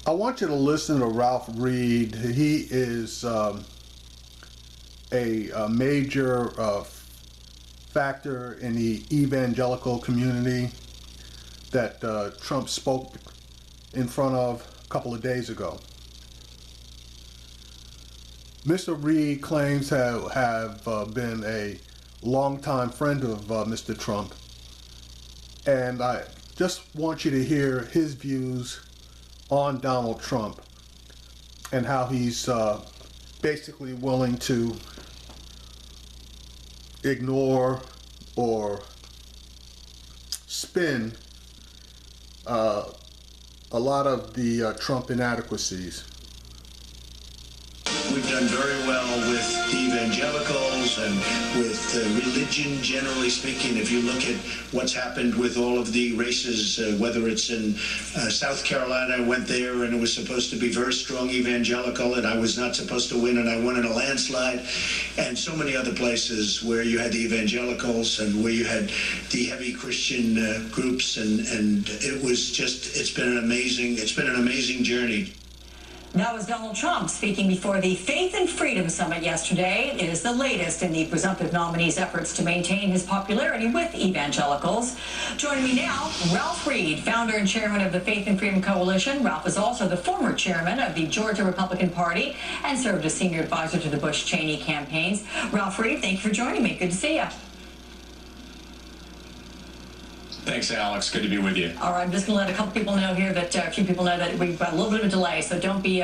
I want you to listen to Ralph Reed. He is a major factor in the evangelical community that Trump spoke in front of a couple of days ago. Mr. Reed claims to have been a longtime friend of Mr. Trump, and I just want you to hear his views on Donald Trump and how he's basically willing to ignore or spin a lot of the Trump inadequacies. We've done very well with the evangelicals and with religion, generally speaking. If you look at what's happened with all of the races, whether it's in South Carolina, I went there and it was supposed to be very strong evangelical, and I was not supposed to win, and I won in a landslide, and so many other places where you had the evangelicals and where you had the heavy Christian groups, and it was just, it's been an amazing journey. That was Donald Trump speaking before the Faith and Freedom Summit yesterday. It is the latest in the presumptive nominee's efforts to maintain his popularity with evangelicals. Joining me now, Ralph Reed, founder and chairman of the Faith and Freedom Coalition. Ralph is also the former chairman of the Georgia Republican Party and served as senior advisor to the Bush-Cheney campaigns. Ralph Reed, thank you for joining me. Good to see you. Thanks, Alex. Good to be with you. All right, I'm just going to let a couple people know here that a few people know that we've got a little bit of a delay, so don't be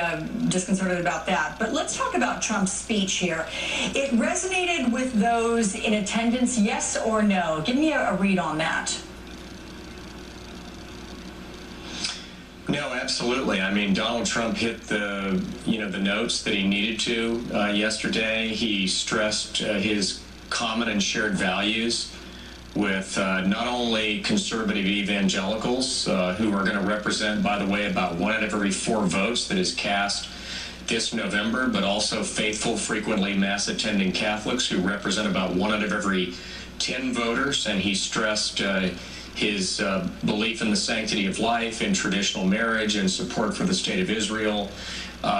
disconcerted about that. But let's talk about Trump's speech here. It resonated with those in attendance, yes or no? Give me a read on that. No, absolutely. I mean, Donald Trump hit the notes that he needed to yesterday. He stressed his common and shared values with not only conservative evangelicals, who are going to represent, by the way, about 1 out of every 4 votes that is cast this November, but also faithful, frequently mass-attending Catholics who represent about 1 out of every 10 voters. And he stressed his belief in the sanctity of life, in traditional marriage, in support for the State of Israel,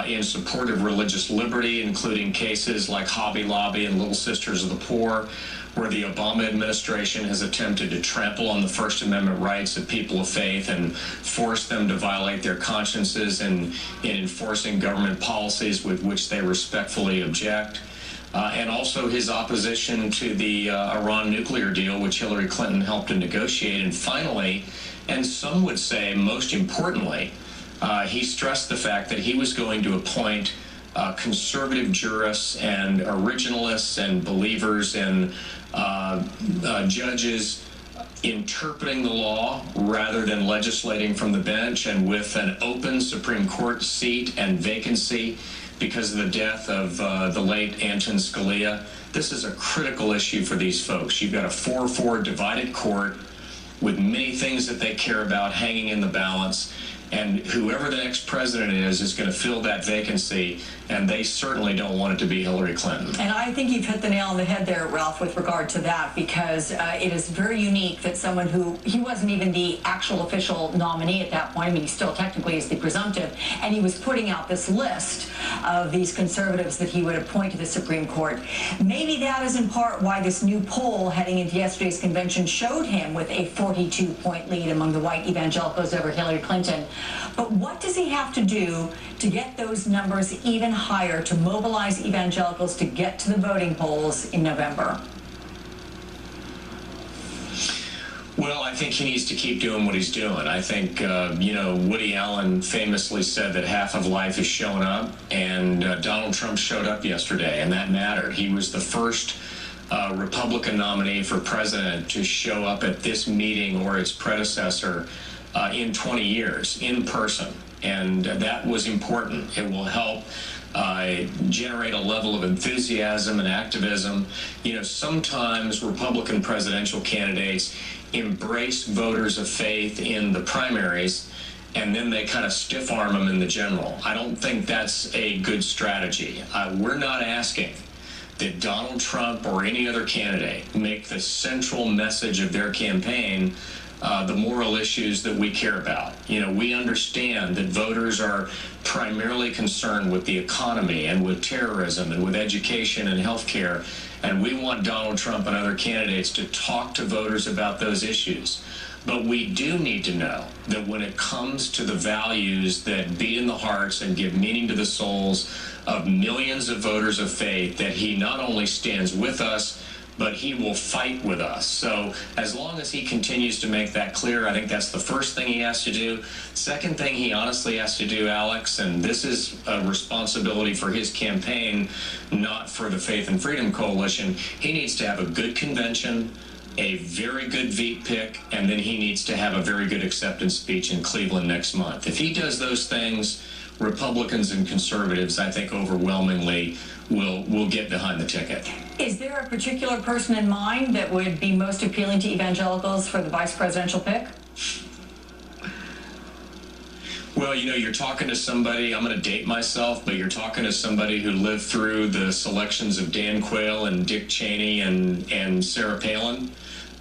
in support of religious liberty, including cases like Hobby Lobby and Little Sisters of the Poor, where the Obama administration has attempted to trample on the First Amendment rights of people of faith and force them to violate their consciences in enforcing government policies with which they respectfully object. And also his opposition to the Iran nuclear deal, which Hillary Clinton helped to negotiate. And finally, and some would say most importantly, he stressed the fact that he was going to appoint conservative jurists and originalists and believers and judges interpreting the law rather than legislating from the bench, and with an open Supreme Court seat and vacancy because of the death of the late Anton Scalia. This is a critical issue for these folks. You've got a 4-4 divided court with many things that they care about hanging in the balance. And whoever the next president is going to fill that vacancy, and they certainly don't want it to be Hillary Clinton. And I think you've hit the nail on the head there, Ralph, with regard to that, because it is very unique that someone who, he wasn't even the actual official nominee at that point. I mean, he still technically is the presumptive, and he was putting out this list of these conservatives that he would appoint to the Supreme Court. Maybe that is in part why this new poll heading into yesterday's convention showed him with a 42-point lead among the white evangelicals over Hillary Clinton. But what does he have to do to get those numbers even higher, to mobilize evangelicals to get to the voting polls in November? Well, I think he needs to keep doing what he's doing. I think, Woody Allen famously said that half of life is showing up, and Donald Trump showed up yesterday, and that mattered. He was the first Republican nominee for president to show up at this meeting or its predecessor in 20 years in person, and that was important. It will help generate a level of enthusiasm and activism. Sometimes Republican presidential candidates embrace voters of faith in the primaries, and then they kind of stiff arm them in the general. I don't think that's a good strategy. We're not asking that Donald Trump or any other candidate make the central message of their campaign the moral issues that we care about. We understand that voters are primarily concerned with the economy and with terrorism and with education and health care, and we want Donald Trump and other candidates to talk to voters about those issues. But we do need to know that when it comes to the values that beat in the hearts and give meaning to the souls of millions of voters of faith, that he not only stands with us, but he will fight with us. So as long as he continues to make that clear, I think that's the first thing he has to do. Second thing he honestly has to do, Alex, and this is a responsibility for his campaign, not for the Faith and Freedom Coalition, he needs to have a good convention, a very good Veep pick, and then he needs to have a very good acceptance speech in Cleveland next month. If he does those things, Republicans and conservatives, I think overwhelmingly, will get behind the ticket. Is there a particular person in mind that would be most appealing to evangelicals for the vice presidential pick? Well, you're talking to somebody, I'm going to date myself, but you're talking to somebody who lived through the selections of Dan Quayle and Dick Cheney and Sarah Palin.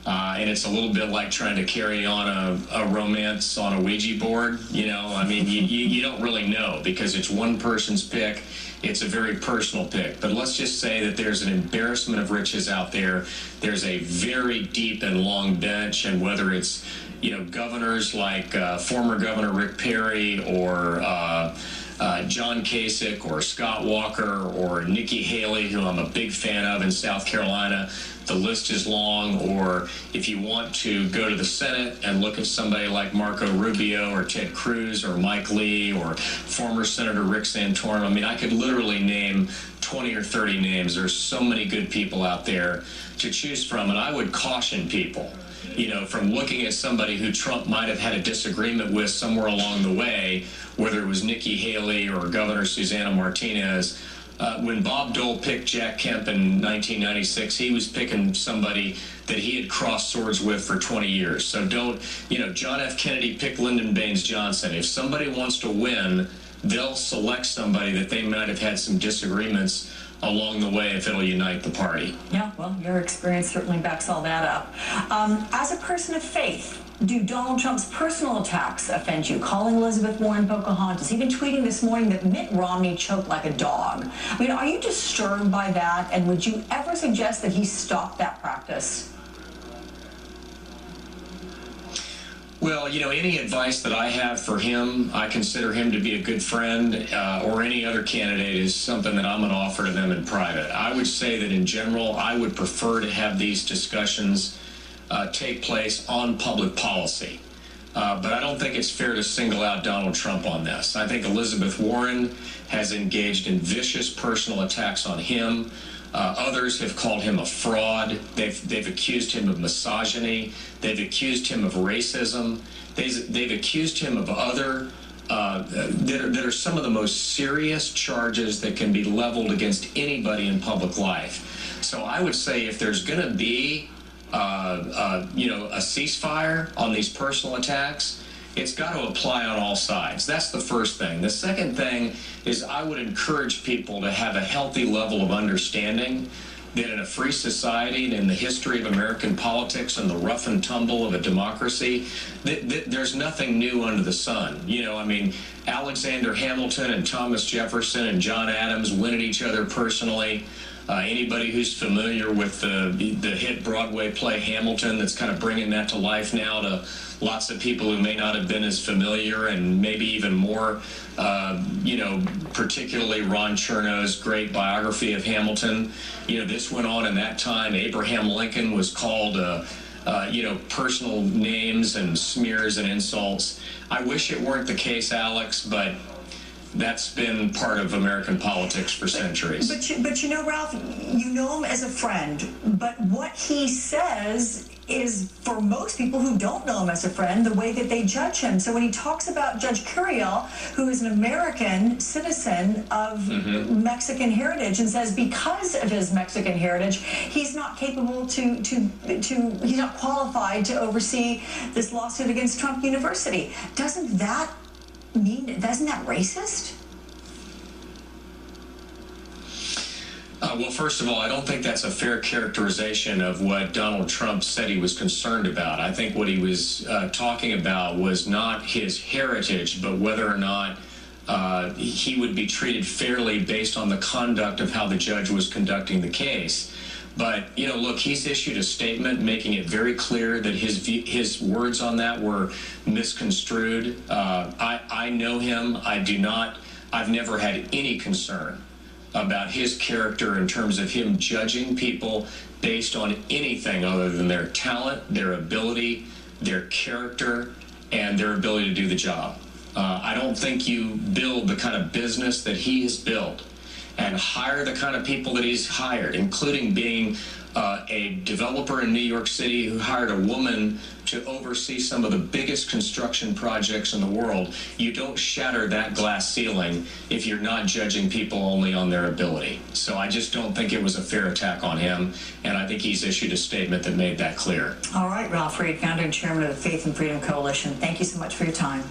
And it's a little bit like trying to carry on a romance on a Ouija board. You don't really know because it's one person's pick. It's a very personal pick. But let's just say that there's an embarrassment of riches out there. There's a very deep and long bench, and whether it's governors like former Governor Rick Perry or John Kasich or Scott Walker or Nikki Haley, who I'm a big fan of in South Carolina, the list is long. Or if you want to go to the Senate and look at somebody like Marco Rubio or Ted Cruz or Mike Lee or former Senator Rick Santorum, I could literally name 20 or 30 names. There's so many good people out there to choose from, and I would caution people, from looking at somebody who Trump might have had a disagreement with somewhere along the way, whether it was Nikki Haley or Governor Susana Martinez. When Bob Dole picked Jack Kemp in 1996, he was picking somebody that he had crossed swords with for 20 years. So don't, John F. Kennedy picked Lyndon Baines Johnson. If somebody wants to win, they'll select somebody that they might have had some disagreements along the way if it'll unite the party. Yeah, well, your experience certainly backs all that up. As a person of faith, do Donald Trump's personal attacks offend you? Calling Elizabeth Warren Pocahontas, even tweeting this morning that Mitt Romney choked like a dog. Are you disturbed by that? And would you ever suggest that he stop that practice? Well, any advice that I have for him, I consider him to be a good friend, or any other candidate, is something that I'm going to offer to them in private. I would say that in general, I would prefer to have these discussions take place on public policy. But I don't think it's fair to single out Donald Trump on this. I think Elizabeth Warren has engaged in vicious personal attacks on him. Others have called him a fraud. They've accused him of misogyny. They've accused him of racism. They've accused him of other that are some of the most serious charges that can be leveled against anybody in public life. So I would say if there's going to be a ceasefire on these personal attacks, it's got to apply on all sides. That's the first thing. The second thing is I would encourage people to have a healthy level of understanding that in a free society and in the history of American politics and the rough and tumble of a democracy, that there's nothing new under the sun. Alexander Hamilton and Thomas Jefferson and John Adams went at each other personally. Anybody who's familiar with the hit Broadway play Hamilton, that's kind of bringing that to life now to lots of people who may not have been as familiar, and maybe even more, particularly Ron Chernow's great biography of Hamilton. This went on in that time. Abraham Lincoln was called, personal names and smears and insults. I wish it weren't the case, Alex, but that's been part of American politics for centuries. But Ralph, you know him as a friend, but what he says is, for most people who don't know him as a friend, the way that they judge him. So when he talks about Judge Curiel, who is an American citizen of Mexican heritage, and says because of his Mexican heritage, he's not capable he's not qualified to oversee this lawsuit against Trump University. Isn't that racist? Well, first of all, I don't think that's a fair characterization of what Donald Trump said he was concerned about. I think what he was talking about was not his heritage, but whether or not he would be treated fairly based on the conduct of how the judge was conducting the case. But, you know, look, he's issued a statement making it very clear that his words on that were misconstrued. I know him. I've never had any concern about his character in terms of him judging people based on anything other than their talent, their ability, their character, and their ability to do the job. I don't think you build the kind of business that he has built and hire the kind of people that he's hired, including being a developer in New York City who hired a woman to oversee some of the biggest construction projects in the world. You don't shatter that glass ceiling if you're not judging people only on their ability. So I just don't think it was a fair attack on him, and I think he's issued a statement that made that clear. All right, Ralph Reed, founder and chairman of the Faith and Freedom Coalition. Thank you so much for your time.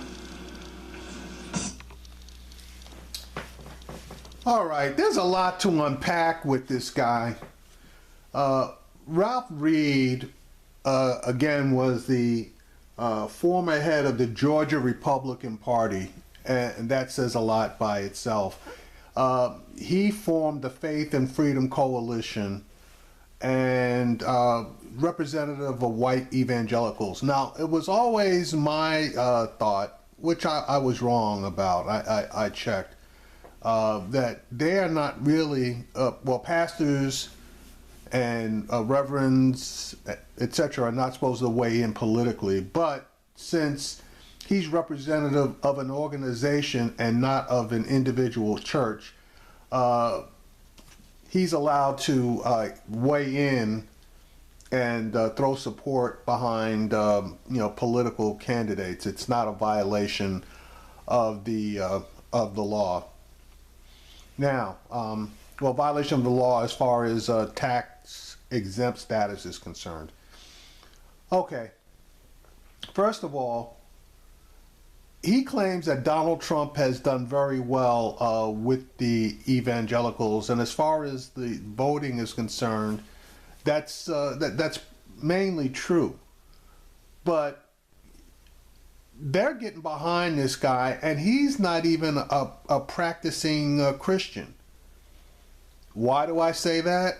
All right, there's a lot to unpack with this guy. Ralph Reed, again, was the former head of the Georgia Republican Party, and that says a lot by itself. He formed the Faith and Freedom Coalition and representative of white evangelicals. Now, it was always my thought, which I was wrong about, I checked, that they are not really, pastors and reverends, etc., are not supposed to weigh in politically. But since he's representative of an organization and not of an individual church, he's allowed to weigh in and throw support behind, political candidates. It's not a violation of the law. Now, violation of the law as far as tax exempt status is concerned. Okay. First of all, he claims that Donald Trump has done very well with the evangelicals, and as far as the voting is concerned, that's mainly true. But they're getting behind this guy, and he's not even a practicing Christian. Why do I say that?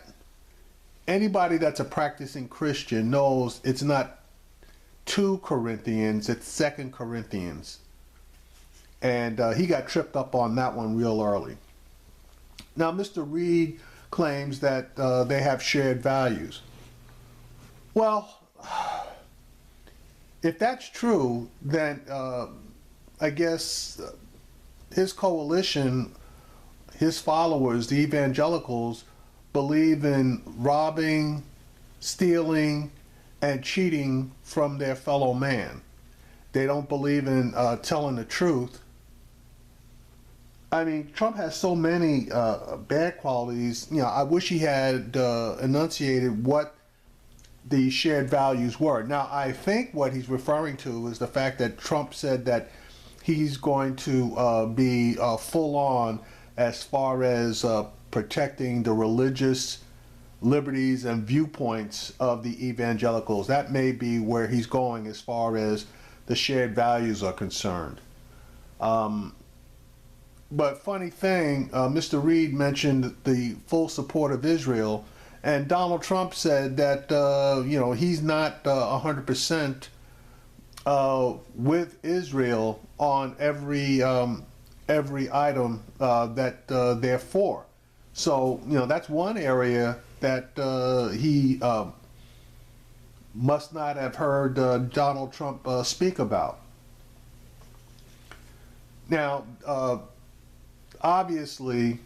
Anybody that's a practicing Christian knows it's not 2 Corinthians, it's 2 Corinthians. And he got tripped up on that one real early. Now, Mr. Reed claims that they have shared values. Well, if that's true, then I guess his coalition, his followers, the evangelicals, believe in robbing, stealing, and cheating from their fellow man. They don't believe in telling the truth. I mean, Trump has so many bad qualities. I wish he had enunciated what the shared values were. Now, I think what he's referring to is the fact that Trump said that he's going to be full on as far as protecting the religious liberties and viewpoints of the evangelicals. That may be where he's going as far as the shared values are concerned. But funny thing, Mr. Reed mentioned the full support of Israel, and Donald Trump said that he's not 100% with Israel on every item that they're for. So that's one area that he must not have heard Donald Trump speak about. Now, obviously,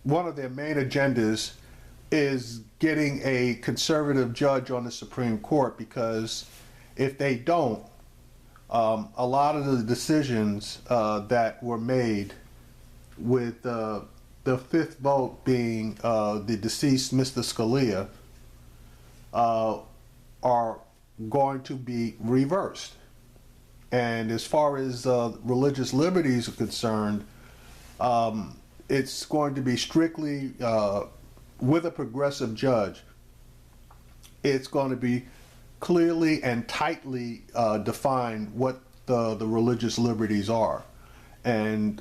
one of their main agendas is getting a conservative judge on the Supreme Court, because if they don't, a lot of the decisions that were made, with the fifth vote being the deceased Mr. Scalia, are going to be reversed. And as far as religious liberties are concerned, it's going to be strictly with a progressive judge. It's going to be clearly and tightly defined what the religious liberties are. And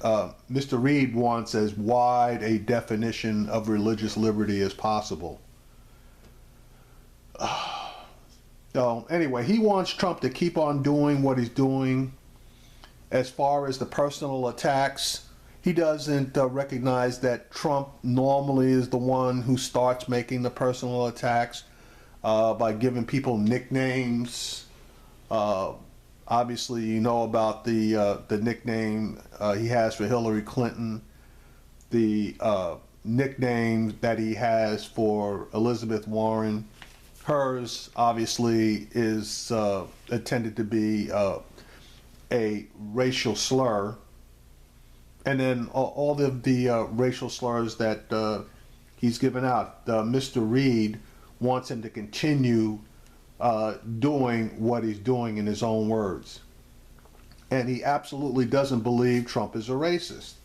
Mr. Reed wants as wide a definition of religious liberty as possible. So anyway, he wants Trump to keep on doing what he's doing. As far as the personal attacks, he doesn't recognize that Trump normally is the one who starts making the personal attacks by giving people nicknames. Obviously, you know about the nickname he has for Hillary Clinton, the nickname that he has for Elizabeth Warren. Hers, obviously, is intended to be a racial slur. And then all of the racial slurs that he's given out. Mr. Reed wants him to continue doing what he's doing in his own words. And he absolutely doesn't believe Trump is a racist.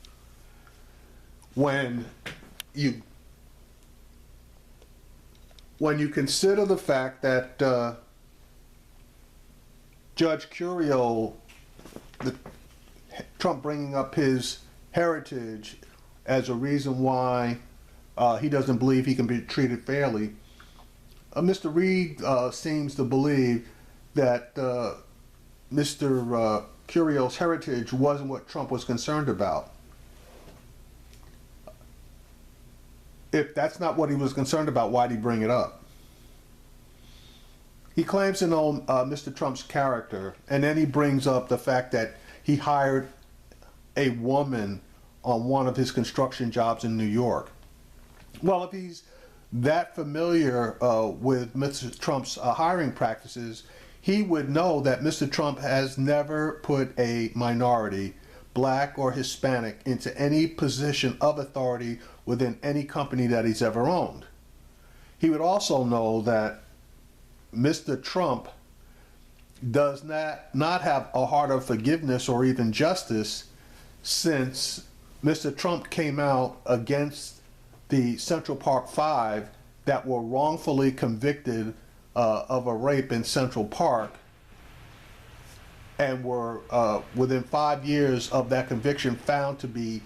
When you consider the fact that Judge Curiel, Trump bringing up his heritage as a reason why he doesn't believe he can be treated fairly, Mr. Reed seems to believe that Mr. Curiel's heritage wasn't what Trump was concerned about. If that's not what he was concerned about, why'd he bring it up? He claims to know Mr. Trump's character, and then he brings up the fact that he hired a woman on one of his construction jobs in New York. Well, if he's that familiar with Mr. Trump's hiring practices, he would know that Mr. Trump has never put a minority, black or Hispanic, into any position of authority within any company that he's ever owned. He would also know that Mr. Trump does not have a heart of forgiveness or even justice, since Mr. Trump came out against the Central Park Five that were wrongfully convicted of a rape in Central Park, and were within 5 years of that conviction found to be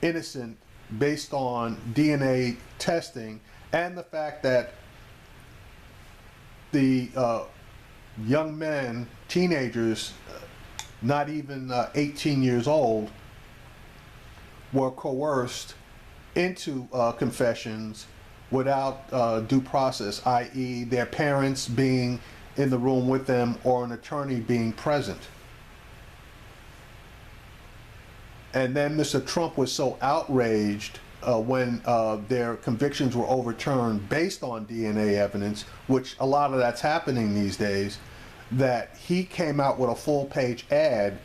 innocent based on DNA testing, and the fact that the young men, teenagers, not even 18 years old, were coerced into confessions without due process, i.e. their parents being in the room with them or an attorney being present. And then Mr. Trump was so outraged when their convictions were overturned based on DNA evidence, which a lot of that's happening these days, that he came out with a full-page ad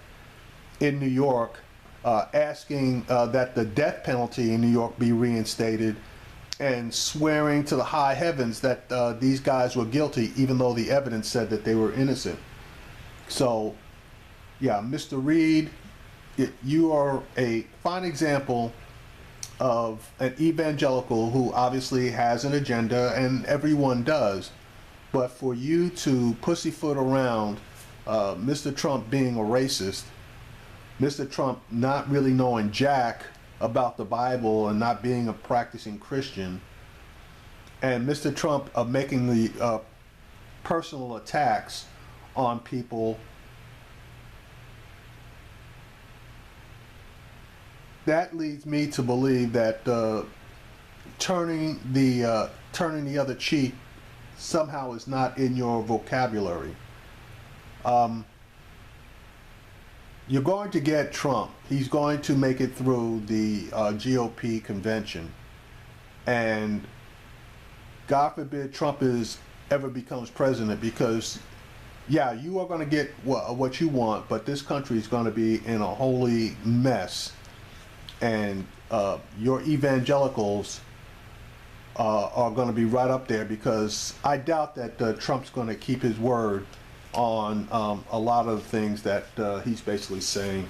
in New York asking that the death penalty in New York be reinstated, and swearing to the high heavens that these guys were guilty, even though the evidence said that they were innocent. So, yeah, Mr. Reed, you are a fine example of an evangelical who obviously has an agenda, and everyone does. But for you to pussyfoot around Mr. Trump being a racist, Mr. Trump not really knowing jack about the Bible and not being a practicing Christian, and Mr. Trump making the personal attacks on people, that leads me to believe that turning the other cheek somehow is not in your vocabulary. You're going to get Trump. He's going to make it through the GOP convention. And God forbid Trump ever becomes president, because, yeah, you are going to get what you want, but this country is going to be in a holy mess. And your evangelicals are going to be right up there, because I doubt that Trump's going to keep his word on a lot of things that he's basically saying.